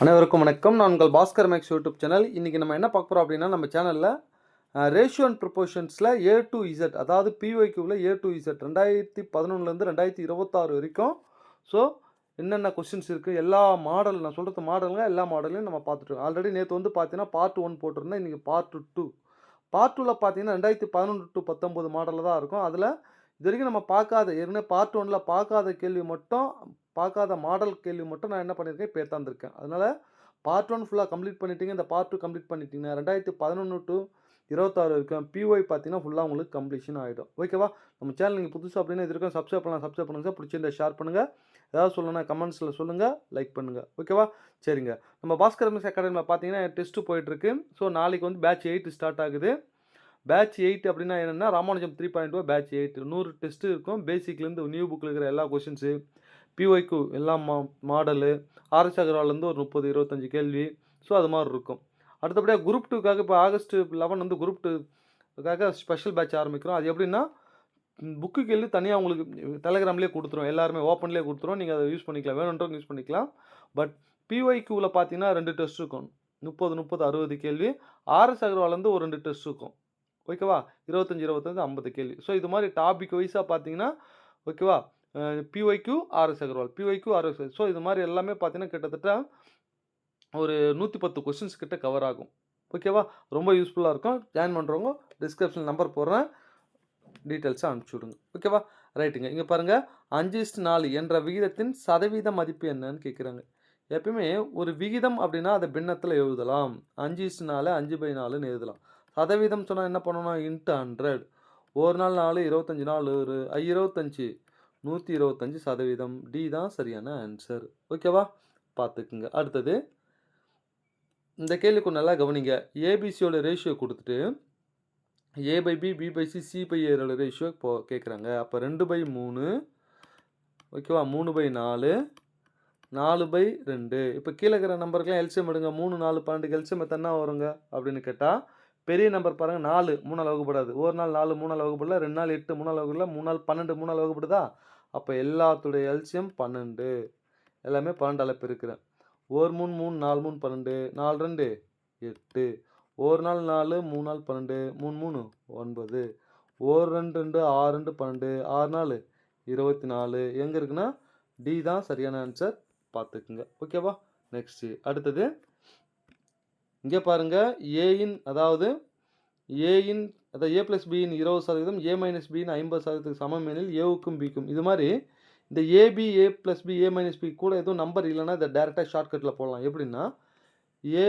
அனைவருக்கும் வணக்கம். நான் உங்கள் பாஸ்கர் மேக்ஸ் யூடியூப் சேனல். இன்றைக்கி நம்ம என்ன பார்க்க போகிறோம் அப்படின்னா, நம்ம சேனலில் ரேஷியோ அண்ட் ப்ரொபோர்ஷன்ஸில் ஏ டு இசட், அதாவது பிஒய்க்யூவில் ஏ டு இசட் 2011லேருந்து 2026 வரைக்கும். ஸோ என்னென்ன கொஸ்டின்ஸ் இருக்குது, எல்லா மாடல் நான் சொல்கிறது மாடலுங்க, எல்லா மாடலையும் நம்ம பார்த்துட்டோம். ஆல்ரெடி நேற்று வந்து பார்த்தீங்கன்னா பார்ட் 1 போட்டிருந்தேன். இன்றைக்கி பார்ட் 2. பார்ட் 2ல் பார்த்தீங்கன்னா 2011 to 19 மாடலில் தான் இருக்கும். அதில் இது வரைக்கும் நம்ம பார்க்காத, ஏற்கனவே பார்ட் 1ல் பார்க்காத கேள்வி மட்டும், பார்க்காத மாடல் கேள்வி மட்டும் நான் என்ன பண்ணியிருக்கேன், இப்போ எடுத்தாந்துருக்கேன். அதனால் பார்ட் 1 ஃபுல்லாக கம்ப்ளீட் பண்ணிட்டீங்க. இந்த பார்ட் 2 கம்ப்ளீட் பண்ணிட்டீங்கன்னா 2011 to 26 வரைக்கும் பிஒய் பார்த்தீங்கன்னா ஃபுல்லாக உங்களுக்கு கம்ப்ளீஷன் ஆகிடும். ஓகேவா? நம்ம சேனல் நீங்கள் புதுசாக அப்படின்னா இது வரைக்கும் சப்ஸ்கிரைப் பண்ணலாம், சப்ஸ்கிரைப் பண்ணுங்கள். பிடிச்சிருந்தா ஷேர் பண்ணுங்கள். ஏதாவது சொல்லணும்னா கமெண்ட்ஸில் சொல்லுங்கள், லைக் பண்ணுங்கள். ஓகேவா? சரிங்க. நம்ம பாஸ்கர் மிஸ் அகாடமியில் பார்த்தீங்கன்னா டெஸ்ட்டு போயிட்டுருக்கு. ஸோ நாளைக்கு வந்து பேட்ச் 8 ஸ்டார்ட் ஆகுது. பேட்ச் 8 அப்படின்னா என்னென்னா ராமானுஜம் 3.2 பேட்ச் 8 100 டெஸ்ட்டு இருக்கும். பேசிக்லேருந்து நியூ புக்கில் இருக்கிற எல்லா கொஷின்ஸு, பிஒய்க்கு எல்லாம் மாடலு, ஆர்எஸ் அகர்வால்லேருந்து ஒரு 30-25 கேள்வி. ஸோ அது மாதிரி இருக்கும். அடுத்தபடியாக குரூப் 2க்காக இப்போ ஆகஸ்ட் 11 வந்து குரூப் 2க்காக ஸ்பெஷல் பேட்ச் ஆரம்பிக்கிறோம். அது எப்படின்னா புக்கு கேள்வி தனியாக உங்களுக்கு டெலகிராம்லேயே கொடுத்துரும், எல்லாருமே ஓப்பன்லேயே கொடுத்துரும். நீங்கள் அதை யூஸ் பண்ணிக்கலாம், வேணுன்றவங்க யூஸ் பண்ணிக்கலாம். பட் பிஒய்க்யூவில் பார்த்தீங்கன்னா 2 டெஸ்ட் இருக்கும். 30-60 கேள்வி. ஆர்எஸ் அகர்வால்லேருந்து ஒரு 2 டெஸ்ட் இருக்கும். ஓகேவா? 25-50 கேள்வி. ஸோ இது மாதிரி டாபிக் வைஸாக பார்த்தீங்கன்னா ஓகேவா, PYQ RS Agarwal, PYQ RS. So இது மாதிரி எல்லாமே பார்த்தீங்கன்னா கிட்டத்தட்ட ஒரு 110 கொஸ்டின்ஸ் கிட்ட கவர் ஆகும். ஓகேவா? ரொம்ப யூஸ்ஃபுல்லாக இருக்கும். ஜாயின் பண்ணுறவங்க டிஸ்கிரிப்ஷன் நம்பர் போடுறேன், டீட்டெயில்ஸை அனுப்பிச்சி விடுங்க. ஓகேவா? ரைட்டுங்க. இங்கே பாருங்கள், 5:4 என்ற விகிதத்தின் சதவீத மதிப்பு என்னன்னு கேட்குறாங்க. எப்பயுமே ஒரு விகிதம் அப்படின்னா அதை பின்னத்தில் எழுதலாம். 5:4 5/4ன்னு எழுதலாம். சதவீதம் சொன்னால் என்ன பண்ணணும், இன்ட்டு 100. ஒரு நாள் 4, 25 நாள் ஒரு 25, 125%. டி தான் சரியான ஆன்சர். ஓகேவா? பார்த்துக்குங்க. அடுத்தது இந்த கேள்விக்கு நல்லா கவனிங்க. ஏபிசியோட ரேஷியோ கொடுத்துட்டு A/B, B/C, C/Aயோட ரேஷியோ இப்போ கேட்குறாங்க. அப்போ 2/3, ஓகேவா, 3/4, 4/2. இப்போ கீழே இருக்கிற நம்பருக்குலாம் எல்சிஎம் எடுங்க. 3, 4, 12 எல்சிஎம் எத்தனை வருங்க அப்படின்னு கேட்டால், பெரிய நம்பர் பாருங்கள், 4 3ஆல் வகுப்படாது. ஒரு நாள் 4 3ஆல் வகுப்படல, 2 நாள் 8 3ஆல் வகுப்படல, 3 நாள் 12 3ஆல் வகுப்படுதா? அப்போ எல்லாத்துடைய எல்சிஎம் 12. எல்லாமே 12ஆல் பெருக்கிறேன். 1 3 3 4 3 12, 4 2 8. ஒரு நாள் 4 3 நாள் 12, 3 3 9. 1 2 2 6 2 12, 6 நாள் 24. எங்கே இருக்குன்னா டி தான் சரியான ஆன்சர். பார்த்துக்குங்க. ஓகேவா? நெக்ஸ்ட்டு அடுத்தது இங்கே பாருங்கள், ஏயின் அதாவது A + Bயின் 20%, A - Bயின் 50% சமம் எனில் ஏவுக்கும் பிக்கும். இது மாதிரி இந்த AB, A + B, A - B கூட எதுவும் நம்பர் இல்லைன்னா இதை டேரெக்டாக ஷார்ட்கட்டில் போடலாம். எப்படின்னா A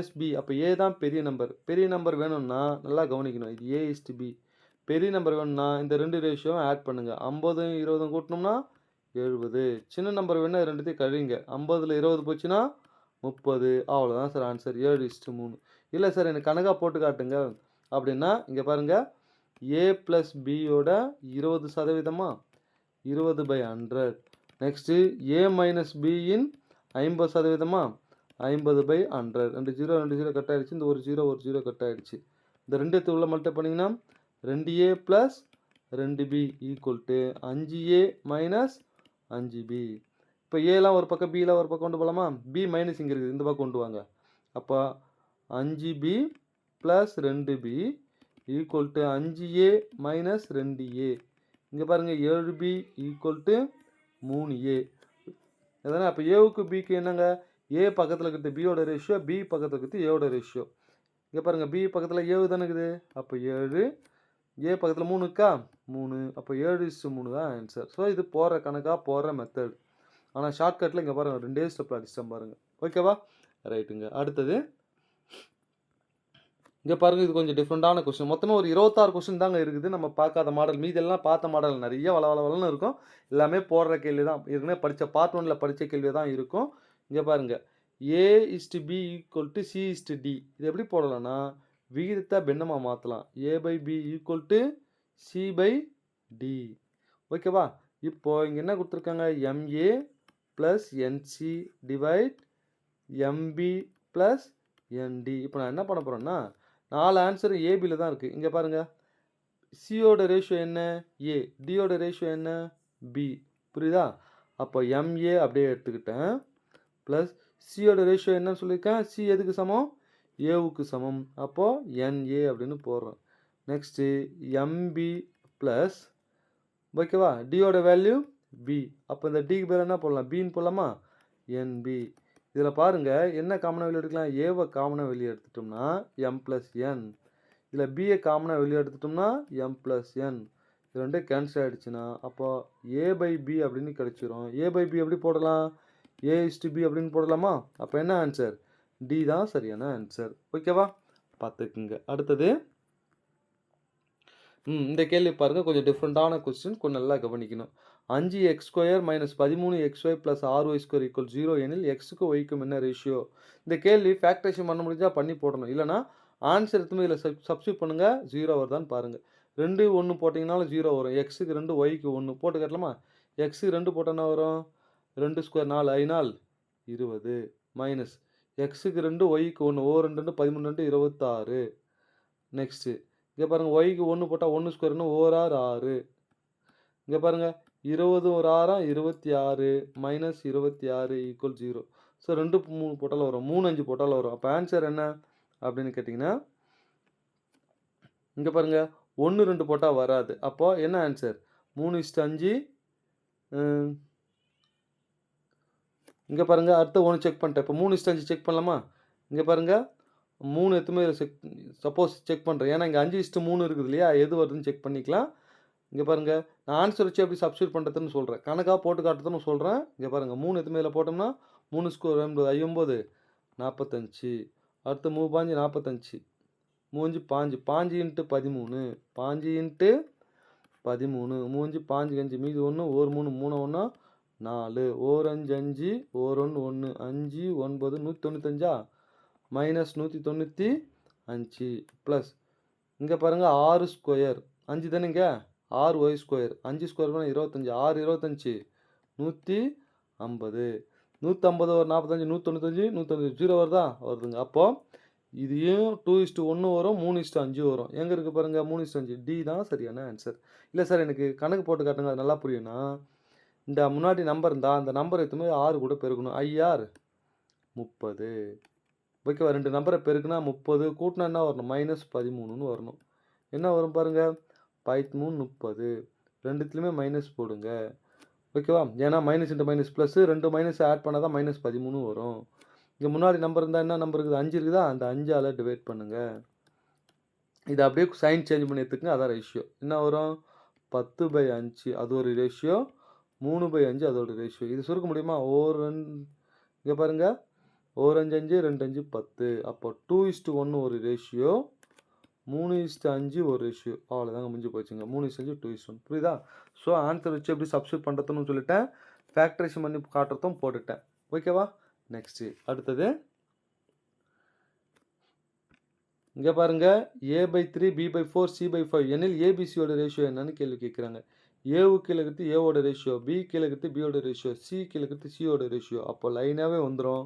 - B, அப்போ ஏ தான் பெரிய நம்பர். பெரிய நம்பர் வேணும்னா நல்லா கவனிக்கணும், இது A/B. பெரிய நம்பர் வேணும்னா இந்த 2 ரேஷியோவும் ஆட் பண்ணுங்கள். 50 20 கூட்டினோம்னா 70. சின்ன நம்பர் வேணும்னா ரெண்டுத்தையும் கழிங்க. 50ல் 20 போச்சுன்னா 30. அவ்வளோதான் சார் ஆன்சர். 7:3. இல்லை சார் எனக்கு கணக்காக போட்டு காட்டுங்க அப்படின்னா இங்கே பாருங்கள், A + Bயோட 20%, 20/100. Next A - Bயின் 50%, 50/100. 2 0 கட் ஆகிடுச்சு. இந்த ஒரு 0 கட் ஆகிடுச்சு. இந்த 2 உள்ள மல்டிப்ளை பண்ணிங்கன்னா 2A + 2B = 5A - 5B. இப்போ ஏலாம் ஒரு பக்கம், பிலாம் ஒரு பக்கம் கொண்டு போகலாமா? B மைனஸ் இங்கே இருக்குது, இந்த பக்கம் கொண்டு வாங்க. அப்போ 5B + 2B = 5A - 2A. இங்கே பாருங்கள், 7B = 3A. எதனா அப்போ ஏவுக்கு பிக்கு என்னங்க, ஏ பக்கத்தில் இருக்கிறது பியோட ரேஷியோ, பி பக்கத்தில் இருக்கிறது ஏவோட ரேஷியோ. இங்கே பாருங்கள், பி பக்கத்தில் ஏவு தானே இருக்குது. அப்போ 7, ஏ பக்கத்தில் 3 இருக்கா, 3. அப்போ 7:3 தான் ஆன்சர். ஸோ இது போகிற கணக்காக போகிற மெத்தட். ஆனால் ஷார்ட்கட்டில் இங்கே பாருங்கள் 2 ஸ்டெப்பில் அடிச்சிட்டேன் பாருங்கள். ஓகேவா? ரைட்டுங்க. அடுத்தது இங்கே பாருங்கள், இது கொஞ்சம் டிஃப்ரெண்ட்டான கொஸ்டின். மொத்தமாக ஒரு 26 கொஸ்டின் தாங்க இருக்குது. நம்ம பார்க்காத மாடல், மீதெல்லாம் பார்த்த மாடல் நிறைய வளவளன்னு இருக்கும். எல்லாமே போடுற கேள்வி தான். ஏற்கனவே படித்த பார்ட் 1ல் படித்த கேள்வி தான் இருக்கும். இங்கே பாருங்கள், A/B = C/D. இது எப்படி போடலாம்னா விகிதத்தை பின்னமாக மாற்றலாம். A/B = C/D. ஓகேவா? இப்போது இங்கே என்ன கொடுத்துருக்காங்க, MA + NC / MB + ND. இப்போ நான் என்ன பண்ண போகிறேன்னா 4 ஆன்சர் ஏபியில் தான் இருக்குது. இங்கே பாருங்கள், சியோட ரேஷியோ என்ன, ஏ. டியோட ரேஷியோ என்ன, பி. புரியுதா? அப்போ MA அப்படியே எடுத்துக்கிட்டேன் ப்ளஸ் சியோட ரேஷியோ என்னன்னு சொல்லியிருக்கேன், சி எதுக்கு சமம், ஏவுக்கு சமம். அப்போது என்ஏ அப்படின்னு போடுறோம். நெக்ஸ்ட்டு எம்பி ப்ளஸ் ஓகேவா, டியோட வேல்யூ பி. அப்போ இந்த டிக்கு பேர் என்ன போடலாம், பின்னு போடலாமா, என்பி. இதில் பாருங்கள் என்ன காமனாக வெளியே எடுக்கலாம், ஏவை காமனாக வெளியே எடுத்துட்டோம்னா எம் ப்ளஸ் என், இதில் பியை காமனாக வெளியே எடுத்துட்டோம்னா எம் ப்ளஸ் என். இது ரெண்டு கேன்சல் ஆகிடுச்சுன்னா அப்போது ஏ பை பி அப்படின்னு கிடச்சிரும். ஏ பை பி எப்படி போடலாம், ஏ இஸ்டு பி அப்படின்னு போடலாமா. அப்போ என்ன ஆன்சர், டி தான் சரியான ஆன்சர். ஓகேவா, பார்த்துக்குங்க. அடுத்தது இந்த கேள்வி பாருங்கள், கொஞ்சம் டிஃப்ரெண்ட்டான கொஸ்டின், கொஞ்சம் நல்லா கவனிக்கணும். 5x² - 13xy + 6y² = 0 எனில் எக்ஸுக்கு ஒய்க்கும் என்ன ரேஷியோ. இந்த கேள்வி ஃபேக்டரேஷன் பண்ண முடிஞ்சால் பண்ணி போடணும், இல்லைனா ஆன்சர் எடுத்துமே இதில் சப்ஸ்டியூட் பண்ணுங்கள், 0 வருதான்னு பாருங்கள். 2 1 போட்டிங்கனாலும் 0 வரும். எக்ஸுக்கு 2 ஒய்க்கு 1 போட்டு கட்டலாமா. எக்ஸுக்கு 2 போட்டால் என்ன வரும், 2 ஸ்கொயர் 4 5 20 மைனஸ் எக்ஸுக்கு 2 ஒய்க்கு 1 ஓ 2 2 13 2 26. நெக்ஸ்ட்டு இங்கே பாருங்கள், ஒய்க்கு 1 போட்டால் 1 ஸ்கொயர்னு ஓரார் 6. இங்கே பாருங்கள் 20 ஒரு 6 26 மைனஸ் 26 = 0. ஸோ 2 3 போட்டாலும் வரும், 3 5 போட்டாலும் வரும். அப்போ ஆன்சர் என்ன அப்படின்னு கேட்டிங்கன்னா, இங்கே பாருங்கள் 1 2 போட்டால் வராது. அப்போ என்ன ஆன்சர், 3:5. இங்கே பாருங்கள் அடுத்த 1 செக் பண்ணிட்டேன். இப்போ 3:5 செக் பண்ணலாமா. இங்கே பாருங்கள் 3 எத்துமே சப்போஸ் செக் பண்ணுறேன், ஏன்னா இங்கே 5:3 இருக்குது இல்லையா, எது வருதுன்னு செக் பண்ணிக்கலாம். இங்கே பாருங்கள் நான் ஆன்சர் வச்சு எப்படி சப்ஸ்டியூட் பண்ணுறதுன்னு சொல்கிறேன், கணக்காக போட்டு காட்டுறதுன்னு சொல்கிறேன். இங்கே பாருங்கள் 3 எத்துமே இதில் போட்டோம்னா 3 ஸ்கொயர் 9 45. அடுத்து 3 5 45, 3 5 5 × 13 5 × 13 3 5 5 மீது 1 ஒரு 3 3 1 4 ஓர் 5 5 ஓர் 1 1 5 9 195 மைனஸ் 195 ப்ளஸ் இங்கே பாருங்கள் 6 ஸ்கொயர் 5 தானேங்க, 6y², 5 ஸ்கொயர் 25, 6 25 150, 150 ஒரு 45 195 195 0 வருதா, வருதுங்க. அப்போது இதையும் 2:1 வரும், 3:5 வரும். எங்கே இருக்குது பாருங்கள், 3:5. டி தான் சரியான ஆன்சர். இல்லை சார் எனக்கு கணக்கு போட்டு காட்டுங்க, அது நல்லா புரியும்னா இந்த முன்னாடி நம்பர் இருந்தால் அந்த நம்பர் எத்துமே 6 கூட பெருக்கணும். ஐஆர் 30. ஓகேவா, 2 நம்பரை பெருக்குனா 30 கூட்டினா என்ன வரணும், -13ன்னு வரணும். என்ன வரும் பாருங்கள், 13 30. ரெண்டுத்துலையுமே மைனஸ் போடுங்க. ஓகேவா, ஏன்னா minus into minus plus 2 minus add பண்ணால் தான் -13 வரும். இங்கே முன்னாடி நம்பர் இருந்தால் என்ன நம்பர் இருக்குது, 5 இருக்குதா, அந்த 5ஆல் டிவைட் பண்ணுங்கள். இதை அப்படியே சைன் சேஞ்ச் பண்ணி எடுத்துக்கங்க, அதான் ரேஷியோ. என்ன வரும், 10/5 அது ஒரு ரேஷியோ, 3/5 அதோட ரேஷியோ. இது சுருக்க முடியுமா, ஓர் 2 இங்கே பாருங்கள், ஓர் 5 5 2 5 10. அப்போ 2:1 ஒரு ரேஷியோ, 3:5 ஒரு ரேஷியோ. அவ்வளோதாங்க, முடிஞ்சு போச்சுங்க. 3:5 2:1. புரியுதா. ஸோ ஆன்சர் வச்சு எப்படி சப்ஸ்டியூட் பண்ணுறதுன்னு சொல்லிட்டேன், ஃபேக்டரேஷன் பண்ணி காட்டுறதும் போட்டுட்டேன். ஓகேவா. நெக்ஸ்ட்டு அடுத்தது இங்கே பாருங்கள், a/3 b/4 c/5 எனில் ஏபிசியோட ரேஷியோ என்னன்னு கேள்வி கேட்குறாங்க. ஏவுக்கு கீழே இருக்கிறது ஏவோட ரேஷியோ, பி கீழே இருக்கிறது பியோட ரேஷியோ, சி கீழே இருக்கிறது சியோட ரேஷியோ. அப்போ லைனாகவே வந்துடும்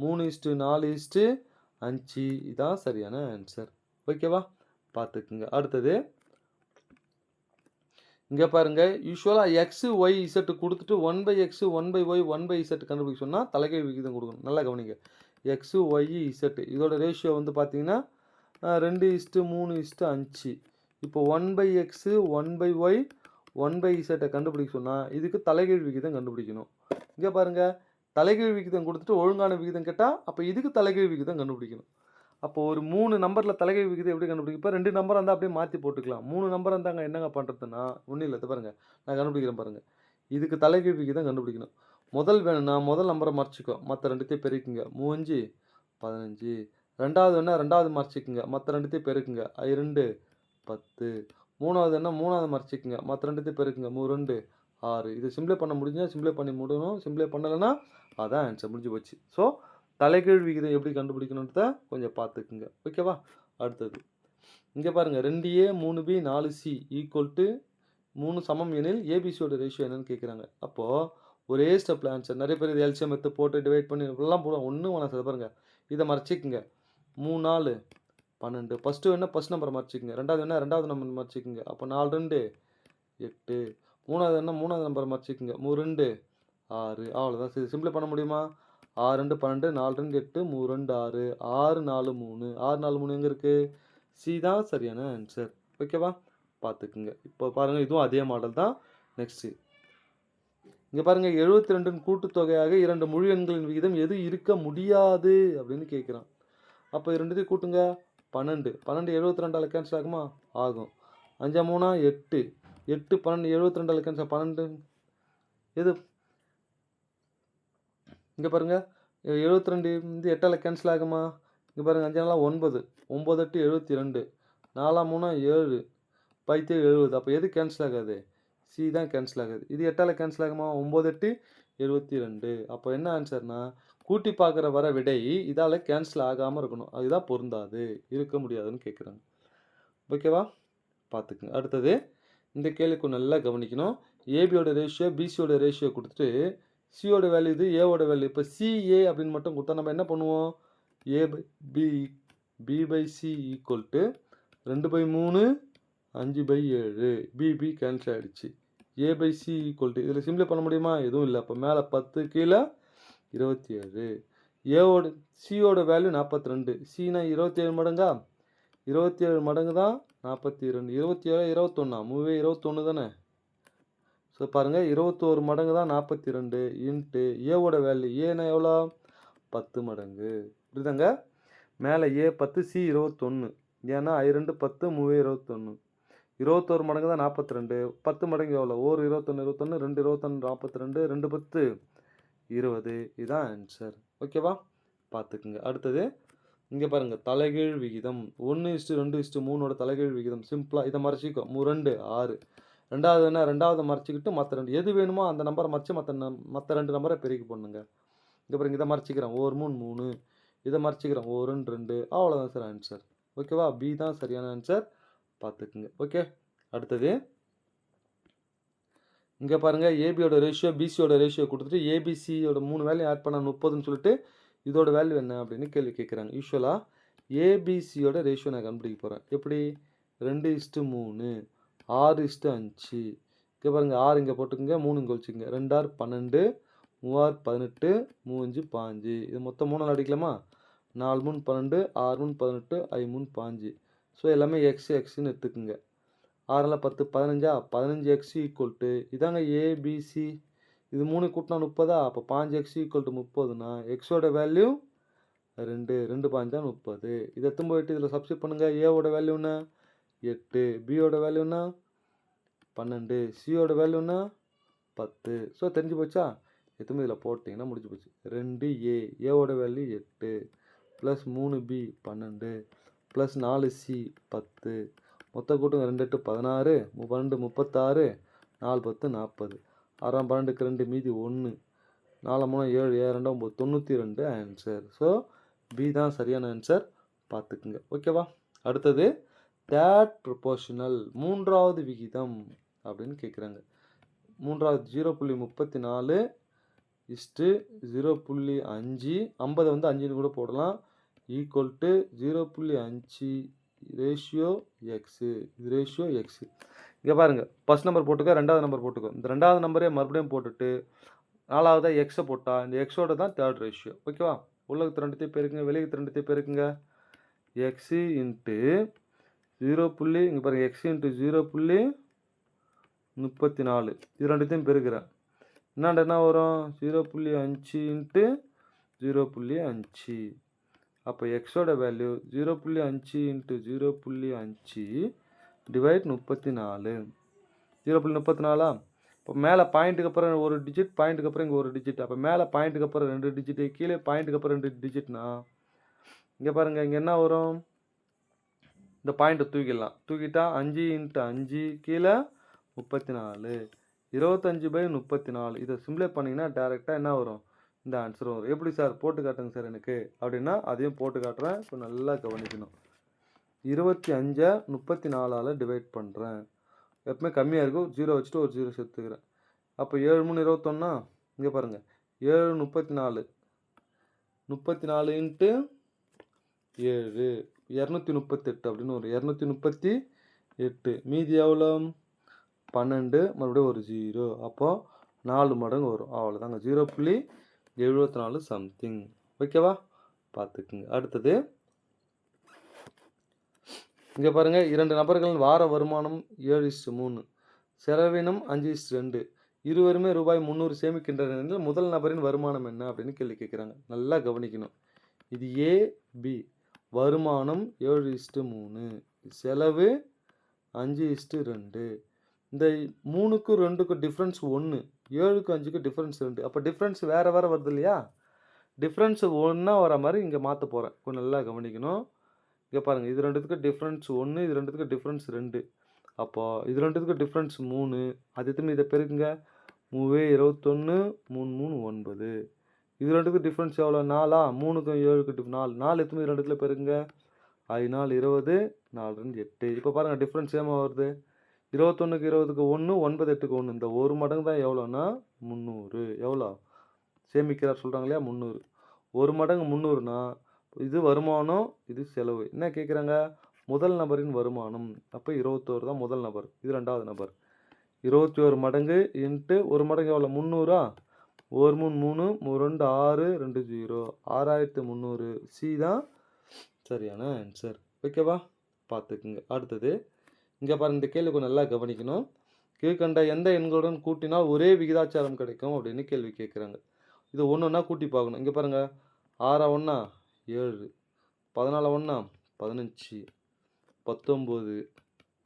3:4:5. இதான் சரியான ஆன்சர். ஓகேவா, பார்த்துக்குங்க. அடுத்தது இங்கே பாருங்கள், யூஸ்வலாக எக்ஸு ஒய் இசட் கொடுத்துட்டு 1/x 1/y 1/z கண்டுபிடிக்க சொன்னால் தலைகீழ் விகிதம் கொடுக்கணும். நல்லா கவனிங்க, எக்ஸு ஒய் இசட் இதோட ரேஷியோ வந்து பார்த்தீங்கன்னா 2:3:5. இப்போ 1/x 1/y 1/z கண்டுபிடிக்க சொன்னால் இதுக்கு தலைகீழ் விகிதம் கண்டுபிடிக்கணும். இங்கே பாருங்கள், தலைகீழ் விகிதம் கொடுத்துட்டு ஒழுங்கான விகிதம் கேட்டால் அப்போ இதுக்கு தலைகீழ் விகிதம் கண்டுபிடிக்கணும். அப்போது ஒரு 3 நம்பரில் தலைகீழ் விகிதம் எப்படி கண்டுபிடிக்கும், இப்போ 2 நம்பர் இருந்தால் அப்படியே மாற்றி போட்டுக்கலாம். 3 நம்பர் இருந்தாங்க என்னங்க பண்ணுறதுன்னா ஒன்றும் இல்லை, பாருங்கள் நான் கண்டுபிடிக்கிறேன் பாருங்கள். இதுக்கு தலைகீழ் விகிதம் கண்டுபிடிக்கணும். முதல் வேணும்னா முதல் நம்பரை மறைச்சிக்கோ, மற்ற ரெண்டுத்தையும் பெருக்குங்க. 3 5 15. ரெண்டாவது வேணால் ரெண்டாவது மறைச்சிக்குங்க, மற்ற ரெண்டுத்தையும் பெருக்குங்க. 2 10. மூணாவது என்ன, மூணாவது மறைச்சிக்குங்க, மற்ற ரெண்டுத்தையும் பெருக்குங்க. 2 6. இது சிம்ப்ளை பண்ண முடிஞ்சால் சிம்ப்ளை பண்ணி முடியணும், சிம்ப்ளை பண்ணலைன்னா அதான் ஆன்சர், முடிஞ்சு போச்சு. ஸோ தலைகீழ் விகிதம் எப்படி கண்டுபிடிக்கணுன்றத கொஞ்சம் பார்த்துக்குங்க. ஓகேவா. அடுத்தது இங்கே பாருங்கள், 2a 3b 4c = 3 சமம் எனில் ஏபிசியோட ரேஷியோ என்னன்னு கேட்குறாங்க. அப்போது ஒரே ஸ்டெப்பில் ஆன்சர். நிறைய பேர் இது எல்சிஎம் எடுத்து போட்டு டிவைட் பண்ணி இப்படிலாம் போடுவோம், ஒன்றும் வேணாம் சார். பாருங்கள், இதை மறைச்சிக்குங்க. 3 4 12. ஃபஸ்ட்டு வேணால் ஃபஸ்ட் நம்பரை மறைச்சிக்குங்க, ரெண்டாவது வேணால் ரெண்டாவது நம்பர் மறைச்சிக்குங்க. அப்போ 4 2 8. மூணாவது வேணால் மூணாவது நம்பரை மறைச்சிக்குங்க, 3 2 6. அவ்வளோதான். சரி, சிம்பிளை பண்ண முடியுமா. 6 2 12 4 2 8 3 2 6 6 4 3 6 4 3 எங்கே இருக்குது? சி தான் சரியான ஆன்சர். ஓகேவா? பார்த்துக்குங்க. இப்போ பாருங்கள், இதுவும் அதே மாடல் தான். நெக்ஸ்ட்டு இங்கே பாருங்கள், 72ன் கூட்டுத்தொகையாக 2 முழு எண்களின் விகிதம் எது இருக்க முடியாது அப்படின்னு கேட்குறான். அப்போ ரெண்டுத்தையும் கூட்டுங்க. 12 12 72ஆல் கேன்சல் ஆகுமா? ஆகும். 5 3 8 8 12 72ஆல் கேன்சல் 12 எது? இங்கே பாருங்கள், 72 வந்து 8ஆல் கேன்சல் ஆகுமா? இங்கே பாருங்கள், 5 நாளாக 9 9 8 72 4 3 7 5 70. அப்போ எது கேன்சல் ஆகாது? சி தான் கேன்சல் ஆகுது. இது 8ஆல் கேன்சல் ஆகுமா? 9 8 72. அப்போ என்ன ஆன்சர்னா, கூட்டி பார்க்குற வர விடை இதால் கேன்சல் ஆகாமல் இருக்கணும். அதுதான் பொருந்தாது, இருக்க முடியாதுன்னு கேட்குறாங்க. ஓகேவா? பார்த்துக்குங்க. அடுத்தது இந்த கேள்விக்கு நல்லா கவனிக்கணும். ஏபியோட ரேஷியோ பிசியோட ரேஷியோ கொடுத்துட்டு சியோட வேல்யூ இது, ஏவோட வேல்யூ. இப்போ சிஏ அப்படின்னு மட்டும் கொடுத்தா நம்ம என்ன பண்ணுவோம்? A by B B by C equal to 2/3 5/7. BB cancel ஆகிடுச்சு. A by C equal to இதில் சிம்பிளை பண்ண முடியுமா? எதுவும் இல்லை. அப்போ மேலே 10 கீழே 27. ஏவோட சியோட வேல்யூ 42. சினா 27 மடங்கா? 27 மடங்கு தான் 42. 27 21 மூவே 21 தானே. ஸோ பாருங்கள், 21 மடங்கு தான் 42 இன்ட்டு ஏவோட வேல்யூ. ஏன்னா எவ்வளோ? 10 மடங்கு. புரியுதாங்க? மேலே ஏ 10 சி 21. ஏன்னா I2 10 மூவே 21. 21 மடங்கு தான் 42. 10 மடங்கு எவ்வளோ? 1 21 21 2 21 42 2 10 20. இதுதான் ஆன்சர். ஓகேவா? பார்த்துக்குங்க. அடுத்தது இங்கே பாருங்கள், தலைகீழ் விகிதம் 1:2:3 தலைகீழ் விகிதம். சிம்பிளாக இதை மறைச்சிக்கோ. 2 6. ரெண்டாவது என்ன? ரெண்டாவது மறைச்சிக்கிட்டு மற்ற 2 எது வேணுமோ அந்த நம்பரை மறைச்சி மற்ற 2 நம்பரை பெருக்கி போடணுங்க. இங்கே பாருங்க, இதை மறைச்சிக்கிறேன் 1 3 3. இதை மறைச்சிக்கிறேன் 1 2. அவ்வளோதான் சார் ஆன்சர். ஓகேவா? பி தான் சரியான ஆன்சர். பார்த்துக்குங்க. ஓகே. அடுத்தது இங்கே பாருங்கள், ஏபியோட ரேஷியோ பிசியோட ரேஷியோ கொடுத்துட்டு ஏபிசியோட 3 வேல்யூ ஆட் பண்ண 30ன்னு சொல்லிட்டு இதோட வேல்யூ என்ன அப்படின்னு கேள்வி கேட்குறாங்க. யூஸ்வலாக ஏபிசியோட ரேஷியோ நான் கண்டுபிடிக்க போகிறேன். எப்படி? 2:3 6:5. இங்கே பாருங்கள், 6 இங்கே போட்டுக்கோங்க, 3 இங்கே வச்சுக்கோங்க. 2 6 12 3 6 18 3 5 15. இது மொத்தம் 3 அடிக்கலாமா? 4 3 12 6 3 18 5 3 15. ஸோ எல்லாமே எக்ஸ்ன்னு எடுத்துக்குங்க. 6 10 15 15x ஈக்குவல் டு இதாங்க ஏபிசி. இது 3 கூட்டினா 30. அப்போ 5x ஈக்குவல் டு 30னா எக்ஸோட வேல்யூ 2 2 5 30. இதை எத்தும் போயிட்டு இதில் சப்ஸ்டிட் பண்ணுங்கள். ஏவோட வேல்யூன்னா 8, பியோட வேல்யூன்னா 12, சியோட வேல்யூன்னா 10. ஸோ தெரிஞ்சு போச்சா? எத்துமே இதில் போட்டிங்கன்னா முடிஞ்சு போச்சு. 2a ஏவோட value 8 plus 3b 12 plus 4c 10. மொத்த கூட்டுங்க 2 8 16 12 36 4 10 40. 6 12க்கு 2 மீதி 1 4 3 7 7 2 9 92 ஆன்சர். ஸோ பி தான் சரியான ஆன்சர். பார்த்துக்குங்க. ஓகேவா? அடுத்தது தேர்ட் ப்ரொபோர்ஷனல் மூன்றாவது விகிதம் அப்படின்னு கேட்குறாங்க. மூன்றாவது 0.34 இஸ்ட்டு 0.5 50 வந்து 5ன்னு கூட போடலாம். Equal to 0.5 ratio x. இது ரேஷியோ எக்ஸு. இங்கே பாருங்கள், ஃபஸ்ட் நம்பர் போட்டுக்கோ, ரெண்டாவது நம்பர் போட்டுக்கோ. இந்த ரெண்டாவது நம்பரே மறுபடியும் போட்டுட்டு நாலாவதாக எக்ஸை போட்டால் இந்த எக்ஸோட தான் தேர்ட் ரேஷியோ. ஓகேவா? உள்ளகத்து ரெண்டுத்தையும் பெருக்குங்க, வெளியகத்து ரெண்டுத்தையும் பெருக்குங்க. X into 0. இங்கே பாருங்கள், எக்ஸ் இன்ட்டு 0.34. இது ரெண்டுத்தையும் பெருக்கிறேன். என்ன வரும்? 0.5 இன்ட்டு 0.5. அப்போ எக்ஸோட வேல்யூ 0.5 இன்ட்டு 0.5 டிவைட் 34. 0.34. இப்போ மேலே பாயிண்ட்டுக்கு அப்புறம் ஒரு டிஜிட், பாயிண்ட்டுக்கு அப்புறம் இங்கே ஒரு டிஜிட். அப்போ மேலே பாயிண்ட்டுக்கு அப்புறம் 2 டிஜிட்டு, கீழே பாயிண்ட்டுக்கு அப்புறம் 2 டிஜிட்னா இங்கே பாருங்கள், இங்கே என்ன வரும்? இந்த பாயிண்ட்டை தூக்கிடலாம். தூக்கிட்டா 5 இன்ட்டு 5 கீழே 34. 25/34. இதை சிம்பிளை பண்ணிங்கன்னா டேரெக்டாக என்ன வரும்? இந்த ஆன்சர் வரும். எப்படி சார் போட்டு காட்டுங்க சார் எனக்கு அப்படின்னா அதையும் போட்டு காட்டுறேன். இப்போ நல்லா கவனிக்கணும். 25 34ஆல் டிவைட் பண்ணுறேன். எப்பவுமே கம்மியாக இருக்கும், 0 வச்சுட்டு ஒரு 0 சேர்த்துக்கிறேன். அப்போ 7 3 21. இங்கே பாருங்கள், 7 34 34 இன்ட்டு 7 238 அப்படின்னு ஒரு 238. மீதி எவ்வளோ? 12 மறுபடியும் ஒரு 0. அப்போது 4 மடங்கு வரும். அவ்வளோதாங்க. 0.4 74 சம்திங். ஓகேவா? பார்த்துக்குங்க. அடுத்தது இங்கே பாருங்கள், 2 நபர்களின் வார வருமானம் 7:3, செலவினம் 5:2, இருவருமே ரூபாய் 300 சேமிக்கின்றனர் எனில் முதல் நபரின் வருமானம் என்ன அப்படின்னு கேள்வி கேட்குறாங்க. நல்லா கவனிக்கணும். இது ஏ, பி. வருமானம் 7:3, செலவு 5:2. இந்த 3க்கும் 2க்கும் டிஃப்ரென்ஸ் 1, 7க்கும் 5க்கும் டிஃப்ரென்ஸ் 2. அப்போ டிஃப்ரென்ஸ் வேறு வேறு வருது இல்லையா? டிஃப்ரென்ஸ் ஒன்றா வர மாதிரி இங்கே மாற்ற போகிறேன். கொஞ்சம் நல்லா கவனிக்கணும். இங்கே பாருங்கள், இது 2த்துக்கும் டிஃப்ரென்ஸ் 1, இது 2த்துக்கும் டிஃப்ரென்ஸ் 2. அப்போது இது 2த்துக்கும் டிஃப்ரென்ஸ் 3. அது எத்தனை இதை பெருக்குங்க. 3 21, 3 3 9. இது 2த்துக்கும் டிஃப்ரென்ஸ் எவ்வளோ? 4ஆ? 3க்கும் 7க்கும் 4. 4 எத்தனை 2த்துல பெருக்குங்க. 5 4 20, 4 2 8. இப்போ பாருங்கள், டிஃப்ரென்ஸ் ஏமா வருது. 21க்கு 20க்கு 1, 9 8க்கு 1. இந்த ஒரு மடங்கு தான் எவ்வளோன்னா 300. எவ்வளோ சேமிக்கிறார் சொல்கிறாங்க இல்லையா? 300. ஒரு மடங்கு 300னா இது வருமானம், இது செலவு. என்ன கேட்குறாங்க? முதல் நபரின் வருமானம். அப்போ 21 தான் முதல் நபர், இது 2வது நபர். 21 மடங்கு இன்ட்டு ஒரு மடங்கு எவ்வளோ? 300ஆ? 1 3 3, 2 6, 2 0, 6300. சி தான் சரியான ஆன்சர். ஓகேவா? பார்த்துக்குங்க. அடுத்தது இங்கே பாருங்கள், இந்த கேள்வி கொஞ்சம் நல்லா கவனிக்கணும். கீழ்கண்ட எந்த எண்களுடன் கூட்டினால் ஒரே விகிதாச்சாரம் கிடைக்கும் அப்படின்னு கேள்வி கேட்குறாங்க. இது ஒன்று ஒன்றா கூட்டி பார்க்கணும். இங்கே பாருங்கள், 6 1 7, 14 1 15, 19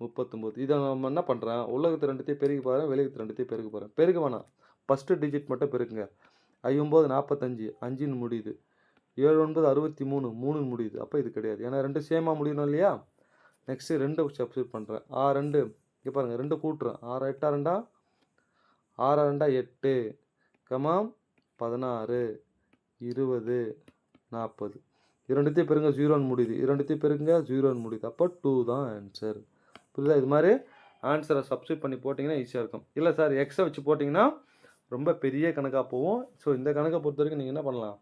39. இதை நம்ம என்ன பண்ணுறேன்? உலகத்து 2த்தையும் பெருக்கி போகிறேன், வெளியகத்து 2த்தையும் பெருக்க போகிறேன். பெருக்க வேணாம், ஃபஸ்ட்டு டிஜிட் மட்டும் பெருக்குங்க. 5 9 45, 5ன்னு முடியுது. 7 9 63, 3ன்னு முடியுது. அப்போ இது கிடையாது, ஏன்னா 2 சேமாக முடியணும் இல்லையா? நெக்ஸ்ட்டு 2 சப்ஸ்டியூட் பண்ணுறேன். 6 2, இங்கே பாருங்கள், 2 கூட்டுறேன். 6 8 2, 6 2 8, 16 20 40. 2த்தையும் பெருங்க, 0ன்னு முடியுது. 2த்தையும் பெருங்க, 0ன்னு முடியுது. அப்போ 2 தான் ஆன்சர். புரியுதா? இது மாதிரி ஆன்சரை சப்ஸ்டியூட் பண்ணி போட்டிங்கன்னா ஈஸியாக இருக்கும். இல்லை சார் எக்ஸை வச்சு போட்டிங்கன்னா ரொம்ப பெரிய கணக்காக போகும். ஸோ இந்த கணக்கை பொறுத்த வரைக்கும் நீங்கள் என்ன பண்ணலாம்?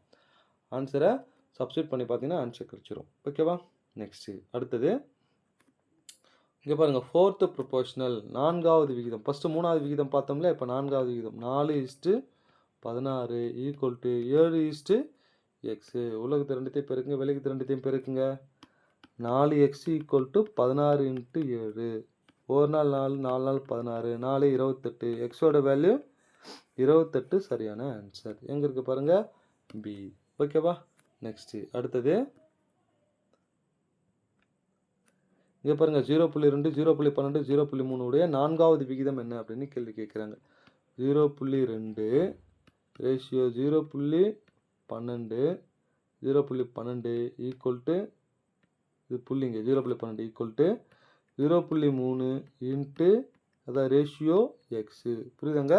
ஆன்சரை சப்ஸ்டியூட் பண்ணி பார்த்தீங்கன்னா ஆன்சர் கிடச்சிரும். ஓகேவா? நெக்ஸ்ட்டு அடுத்தது இங்கே பாருங்கள், 4th ப்ரொபோஷனல், 4வது விகிதம். ஃபஸ்ட்டு 3வது விகிதம் பார்த்தோம்ல, இப்போ 4வது விகிதம். 4:16 ஈக்குவல் டு 7:x. உலகத்து 2த்தையும் பெருக்குங்க, வெளியகத்து 2த்தையும் பெருக்குங்க. 4x equal to 16 × 7. ஒரு நாள் 4, 4 நாள் 16, 4 28. எக்ஸோட வேல்யூ 28 சரியான ஆன்சர். எங்கே இருக்குது பாருங்கள்? பி. ஓகேவா? நெக்ஸ்ட்டு அடுத்தது இங்கே பாருங்கள், 0.2, 0.12, 0.3 உடைய 4வது விகிதம் என்ன அப்படின்னு கேள்வி கேட்குறாங்க. 0.2 ரேஷியோ 0.12, 0.12 ஈக்குவல் டு இது புள்ளிங்க, 0.12 ஈக்குவல் டு 0.3 இன்ட்டு அதான் ரேஷியோ எக்ஸு. புரியுதுங்க?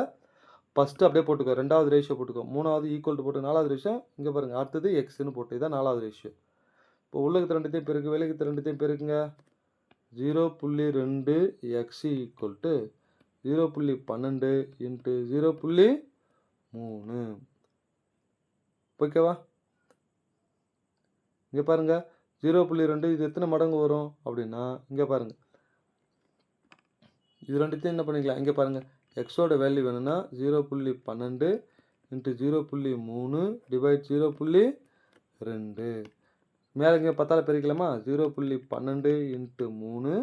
ஃபஸ்ட்டு அப்படியே போட்டுக்கோ, 2வது ரேஷியோ போட்டுக்கோ, 3வது ஈக்குவல் டு போட்டு 4வது ரேஷியோ இங்கே பாருங்கள், அடுத்தது எக்ஸ்ன்னு போட்டு இதான் 4வது ரேஷியோ. இப்போ உலகத்து 2த்தையும் பெருக்கு, வெளியகத்து 2த்தையும் பெருக்குங்க. 0.2 x ஈக்குவல் டு 0.12 இன்ட்டு 0.3. ஓகேவா? இங்கே பாருங்கள், 0.2 இது எத்தனை மடங்கு வரும் அப்படின்னா இங்கே பாருங்கள், இது 2த்தையும் என்ன பண்ணிக்கலாம்? இங்கே பாருங்கள், எக்ஸோட வேல்யூ வேணும்னா 0.12 இன்ட்டு 0.3 டிவைட் 0.2. மேலே இங்கே 10ஆல் பெருக்கலாமா? 0.12 இன்ட்டு 3,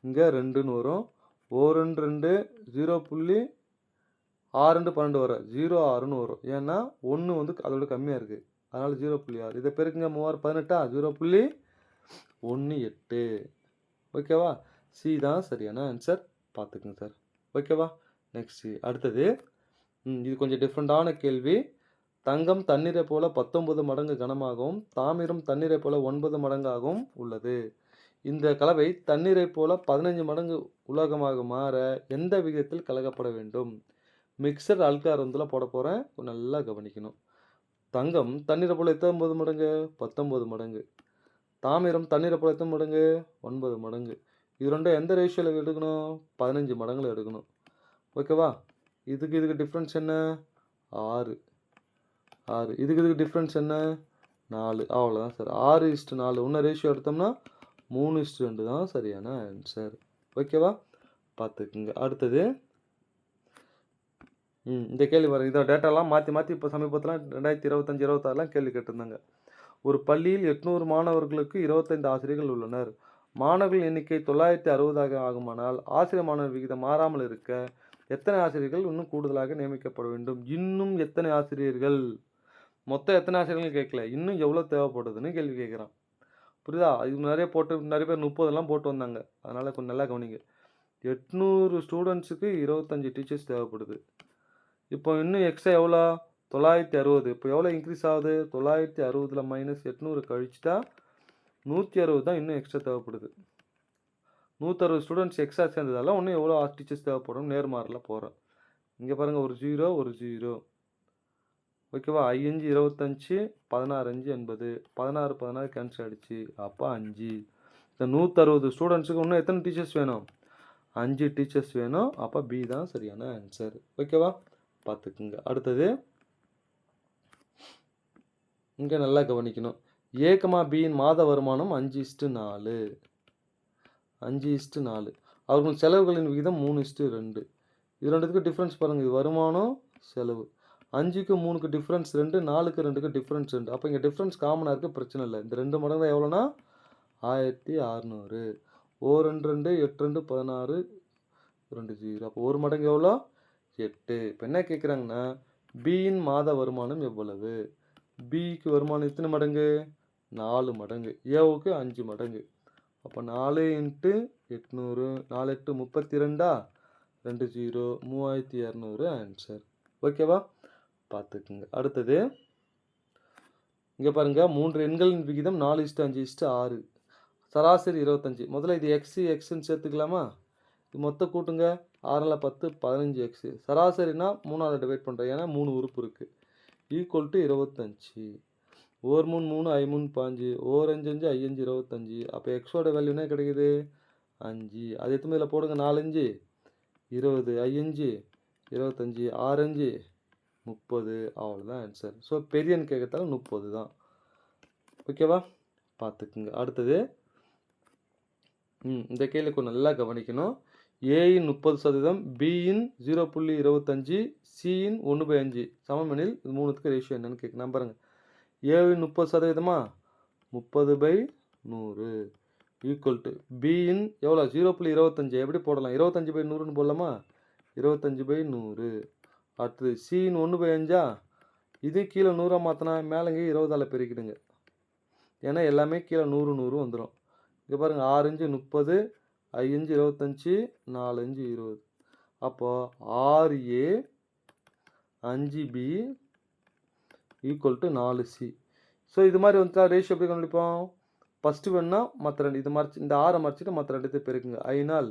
இங்கே 2ன்னு வரும். 1 2 0.6 12 வரும், 0.6ன்னு வரும். ஏன்னா 1 வந்து அதோட கம்மியாக இருக்குது, அதனால் 0.6. இதை பெருக்குங்க, 3 18, 0.18. ஓகேவா? சி தான் சரியான ஆன்சர். பார்த்துக்குங்க சார். ஓகேவா? நெக்ஸ்ட்டு அடுத்தது இது கொஞ்சம் டிஃப்ரெண்ட்டான கேள்வி. தங்கம் தண்ணீரை போல 19 மடங்கு கனமாகவும் தாமிரம் தண்ணீரை போல 9 மடங்காகவும் உள்ளது. இந்த கலவை தண்ணீரை போல 15 மடங்கு உலோகமாக மாற எந்த விகிதத்தில் கலக்கப்பட வேண்டும்? மிக்சர் அல்காரத்தில் போட போகிறேன், நல்லா கவனிக்கணும். தங்கம் தண்ணீரை போல எத்தனை மடங்கு? 19 மடங்கு. தாமிரம் தண்ணீரை போல எத்தனை மடங்கு? 9 மடங்கு. இது ரெண்டும் எந்த ரேஷியோவில் எடுக்கணும்? 15 மடங்கில் எடுக்கணும். ஓகேவா? இதுக்கு டிஃப்ரென்ஸ் என்ன? 6. இதுக்கு டிஃப்ரென்ஸ் என்ன? 4. அவ்வளோதான் சார். 6:4. இன்னும் ரேஷியோ எடுத்தோம்னா 3:2 தான் சரியான ஆன்சர். ஓகேவா? பார்த்துக்குங்க. அடுத்தது இந்த கேள்வி பாருங்க. இதோட டேட்டாலாம் மாத்தி இப்போ சமீபத்தில 2025, 26லாம் கேள்வி கேட்டிருந்தாங்க. ஒரு பள்ளியில் 800 மாணவர்களுக்கு 25 ஆசிரியர்கள் உள்ளனர். மாணவர்கள் எண்ணிக்கை 960 ஆகுமானால், ஆசிரியர் மாணவர் விகிதம் மாறாமல் இருக்க, எத்தனை ஆசிரியர்கள் இன்னும் கூடுதலாக நியமிக்கப்பட வேண்டும்? இன்னும் எத்தனை ஆசிரியர்கள்? மொத்தம் எத்தனை ஆசிரியர்கள்னு கேட்கல. இன்னும் எவ்வளோ தேவைப்படுதுன்னு கேள்வி கேட்குறான். புரியுதா? இது நெறைய பேர் 30லாம் போட்டு வந்தாங்க. அதனால கொஞ்சம் நல்லா கவனிங்க. 800 ஸ்டூடண்ட்ஸுக்கு 25 டீச்சர்ஸ் தேவைப்படுது. இப்போ இன்னும் எக்ஸ்ட்ரா எவ்வளோ? 960. இப்போ எவ்வளோ இன்க்ரீஸ் ஆகுது? 960ல் -800 கழிச்சுட்டா 160 தான் இன்னும் எக்ஸ்ட்ரா தேவைப்படுது. 160 ஸ்டூடண்ட்ஸ் எக்ஸ்ட்ரா சேர்ந்ததால இன்னும் எவ்வளோ டீச்சர்ஸ் தேவைப்படும் நேர்மாறில் போகிறோம். இங்கே பாருங்கள், ஒரு 0 ஒரு 0. ஓகேவா? 5 25 16 5 80. 16 16 கேன்சல் ஆகிடுச்சு. அப்போ 5. இந்த 160 ஸ்டூடெண்ட்ஸுக்கு இன்னும் எத்தனை டீச்சர்ஸ் வேணும்? 5 டீச்சர்ஸ் வேணும். அப்போ பி தான் சரியான ஆன்சர். ஓகேவா? பார்த்துக்குங்க. அடுத்தது இங்கே நல்லா கவனிக்கணும். ஏ, பியின் மாத வருமானம் 5:4. 5:4. அவர்கள் செலவுகளின் விகிதம் 3:2. இது ரெண்டுத்துக்கு டிஃப்ரென்ஸ் பாருங்கள். இது வருமானம், செலவு. 5க்கு 3க்கு டிஃப்ரென்ஸ் 2, 4க்கு 2க்கு டிஃப்ரென்ஸ் 2. அப்போ இங்கே டிஃப்ரென்ஸ் காமனாக இருக்குது, பிரச்சனை இல்லை. இந்த 2 மடங்கு தான் எவ்வளோனா 1600. 2 2 8 2 16 2 0. அப்போ ஒரு மடங்கு எவ்வளோ? 8. இப்போ என்ன கேட்குறாங்கன்னா, பியின் மாத வருமானம் எவ்வளவு? பிக்கு வருமானம் எத்தனை மடங்கு? 4 மடங்கு. ஏவுக்கு 5 மடங்கு. அப்போ 4 × 800. 4 8 32. 2 0 3200 ஆன்சர். ஓகேவா? பார்த்துக்குங்க. அடுத்தது இங்கே பாருங்கள், 3 எண்களின் விகிதம் 4:5:6. சராசரி 25. முதல்ல இது எக்ஸ்ன்னு சேர்த்துக்கலாமா? இது மொத்தம் கூட்டுங்க. 6 10 15x. சராசரினா 3ஆல் டிவைட் பண்ணுறேன், ஏன்னா 3 உறுப்பு இருக்குது. Equal to 25. 1 3 3 I 3 5. 1 5 5 I 5 25. அப்போ எக்ஸோட வேல்யூ என்ன கிடைக்குது? 5. அது எத்தனை இதில் போடுங்க. 4 5 20. I 5 25. 6 5 30. அவ்வளோதான் ஆன்சர். ஸோ பெரிய எண் கேட்கறதால 30 தான். ஓகேவா? பார்த்துக்குங்க. அடுத்தது இந்த கேள்வி கொஞ்சம் நல்லா கவனிக்கணும். ஏயின் 30%, பியின் 0.25, சியின் 1/5 சமமெனில் இது மூணுத்துக்கு ரேஷியோ என்னன்னு கேட்க நம்புறேங்க. ஏவின் 30%, 30/100 ஈக்குவல் டு பியின் எவ்வளோ? 0.25. எப்படி போடலாம்? 25/100ன்னு போடலாமா? 25/100. அடுத்தது சியின் 1/5. இது கீழே 100 மாற்றினா மேலேங்க 20ஆல் பெருக்கிடுங்க. ஏன்னா எல்லாமே கீழே 100 100 வந்துடும். இங்கே பாருங்கள், 6 5 30. I 5 25. 4 5 20. அப்போது 6A 5B equal to 4C. So இது மாதிரி வந்துட்டா ரேஷியோ எப்படி கண்டுபிடிப்போம்? ஃபஸ்ட்டு வேணுன்னா மற்ற ரெண்டு இதை மறைச்சி இந்த 6 மறைச்சிட்டு மற்ற ரெண்டுத்தை பெருக்குங்க. 5 நாள்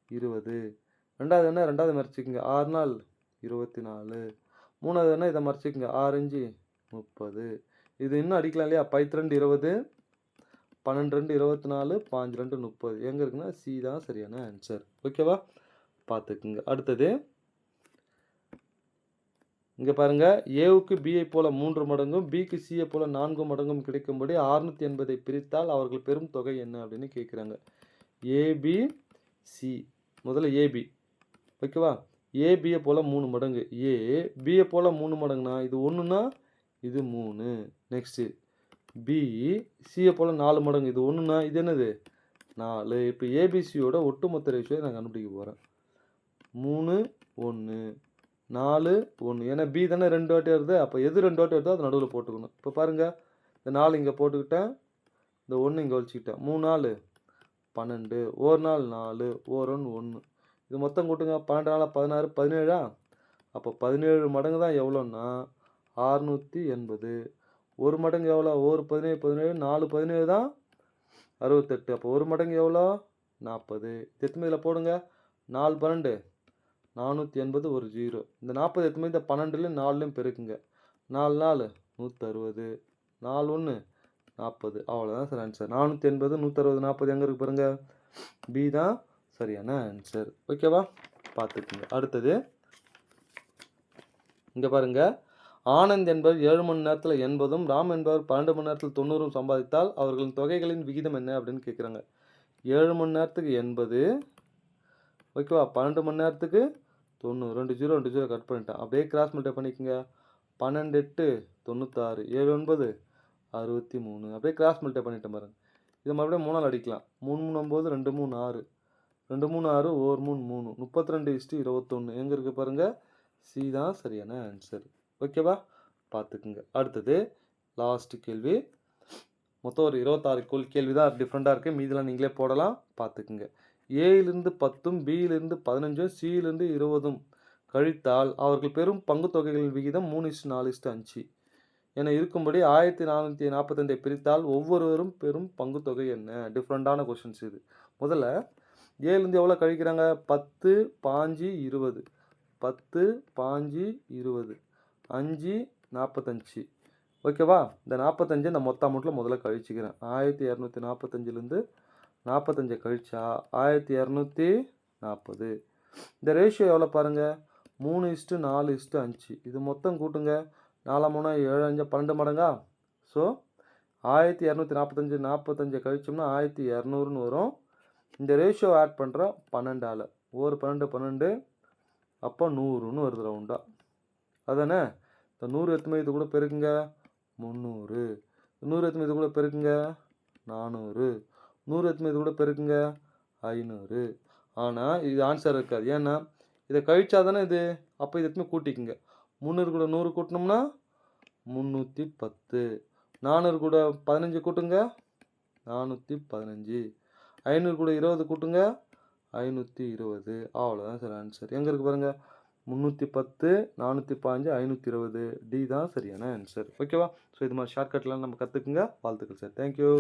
20. ரெண்டாவது என்ன? ரெண்டாவது மறைச்சிக்கங்க. 6 நாள் 24. மூணாவது என்ன? இதை மறைச்சிக்கங்க. 6 5 30. இது இன்னும் அடிக்கலாம் இல்லையா? 5 2 20. 12 2 24. 5 2 30. எங்கே இருக்குன்னா சி தான் சரியான ஆன்சர். ஓகேவா? பார்த்துக்குங்க. அடுத்தது இங்கே பாருங்கள், ஏவுக்கு பிஐ போல் 3 மடங்கும் பிக்கு சியை போல் 4 மடங்கும் கிடைக்கும்படி 680 பிரித்தால் அவர்கள் பெரும் தொகை என்ன அப்படின்னு கேட்குறாங்க. AB C. முதல்ல ஏபி. ஓகேவா? ஏபியை போல் 3 மடங்கு. ஏ பியை போல் 3 மடங்குனா இது 1ன்னா இது 3. நெக்ஸ்ட்டு பி சியை போல் 4 மடங்கு. இது 1ன்னா இது என்னது? 4. இப்போ ஏபிசியோட ஒட்டுமொத்த ரேஷியோ நான் கண்டுபிடிக்க போகிறேன். 3 1 4 1. ஏன்னா பி தானே 2 வாட்டி வருது. அப்போ எது 2 வாட்டி வருதோ அது நடுவில் போட்டுக்கணும். இப்போ பாருங்கள், இந்த 4 இங்கே போட்டுக்கிட்டேன், இந்த 1 இங்கே வச்சுக்கிட்டேன். 3 4 12. 1 நாள் 4. 1 1 1. இது மொத்தம் கூட்டுங்க. 12 நாள் 16 17. அப்போ 17 மடங்கு தான் எவ்வளோன்னா 680. ஒரு மடங்கு எவ்வளோ? 1 17 17. 4 17 தான் 68. அப்போ ஒரு மடங்கு எவ்வளோ? 40. எத்தனை இதில் போடுங்க. 4 12 480. ஒரு 0. இந்த 40 எத்தனை இந்த 12லையும் 4லையும் பெருக்குங்க. 4 4 160. 4 1 40. அவ்வளோதான் சார் ஆன்சர். 480 160 40 எங்கே இருக்கு பாருங்க? பி தான் சரியான ஆன்சர். ஓகேவா? பார்த்துக்குங்க. அடுத்தது இங்கே பாருங்கள், ஆனந்த் என்பவர் 7 மணி நேரத்தில் 80, ராம் என்பவர் 12 மணி நேரத்தில் 90 சம்பாதித்தால் அவர்களின் தொகைகளின் விகிதம் என்ன அப்படின்னு கேட்குறாங்க. 7 மணி நேரத்துக்கு 80. ஓகேவா? 12 மணி நேரத்துக்கு 90 2 0 2 0 கட் பண்ணிட்டேன். அப்படியே கிராஸ் மல்டிப்ளை பண்ணிக்கங்க. 12 8 96 7 9 63 அப்படியே கிராஸ் மல்டிப்ளை பண்ணிட்டேன் பாருங்க. இதை மறுபடியும் 3ஆல் அடிக்கலாம். 3 3 9 2 3 6 2 3 6 1 3 3 32:21 எங்கே இருக்குது பாருங்கள். சி தான் சரியான ஆன்சர். ஓகேவா, பார்த்துக்குங்க. அடுத்தது லாஸ்ட் கேள்வி. மொத்தம் ஒரு 26 கேள்வி தான் டிஃப்ரெண்ட்டாக இருக்குது. மீதெல்லாம் நீங்களே போடலாம், பார்த்துக்குங்க. ஏயிலிருந்து 10ம் பியிலிருந்து 15ம் சியிலிருந்து 20ம் கழித்தால் அவர்கள் பெறும் பங்குத் தொகைகளின் விகிதம் 3:4:5 என இருக்கும்படி 1445 பிரித்தால் ஒவ்வொருவரும் பெறும் பங்குத்தொகை என்ன? டிஃப்ரெண்ட்டான கொஷின்ஸ் இது. முதல்ல ஏலேருந்து எவ்வளோ கழிக்கிறாங்க? 10 5 20 10 5 20 5 45. ஓகேவா, இந்த 45 இந்த மொத்த அமௌண்ட்டில் முதல்ல கழிச்சிக்கிறேன். 1245லேருந்து 45 கழிச்சா 1240. இந்த ரேஷியோ எவ்வளோ பாருங்கள், 3:4:5. இது மொத்தம் கூட்டுங்க. 4 3 7 5 12 மடங்கா. ஸோ 1245 45 கழிச்சோம்னா 1200ன்னு வரும். இந்த ரேஷியோ ஆட் பண்ணுறோம் 12ஆல். ஒரு 12 12 அப்போ 100ன்னு வருது ரவுண்டாக. அதானே? இந்த 100 எத்தனை இது கூட பெருக்குங்க 300. 100 எத்தனை இது கூட பெருக்குங்க 400. 100 எத்தனை இது கூட பெருக்குங்க 500. ஆனால் இது ஆன்சர் இருக்காது. ஏன்னா இதை கழிச்சா தானே இது. அப்போ இது எத்தனை கூட்டிக்குங்க. 300 கூட 100 கூட்டினோம்னா 310. 400 கூட 15 கூட்டுங்க 415. 500 கூட 20 கூட்டுங்க 520. அவ்வளோதான் சார் ஆன்சர். எங்கே இருக்குது பாருங்கள், 310 415 520. டி தான் சரியான ஆன்சர். ஓகேவா, ஸோ இது மாதிரி ஷார்ட்கட்லாம் நம்ம கற்றுக்குங்க. வாழ்த்துக்கள் சார். தேங்க்யூ.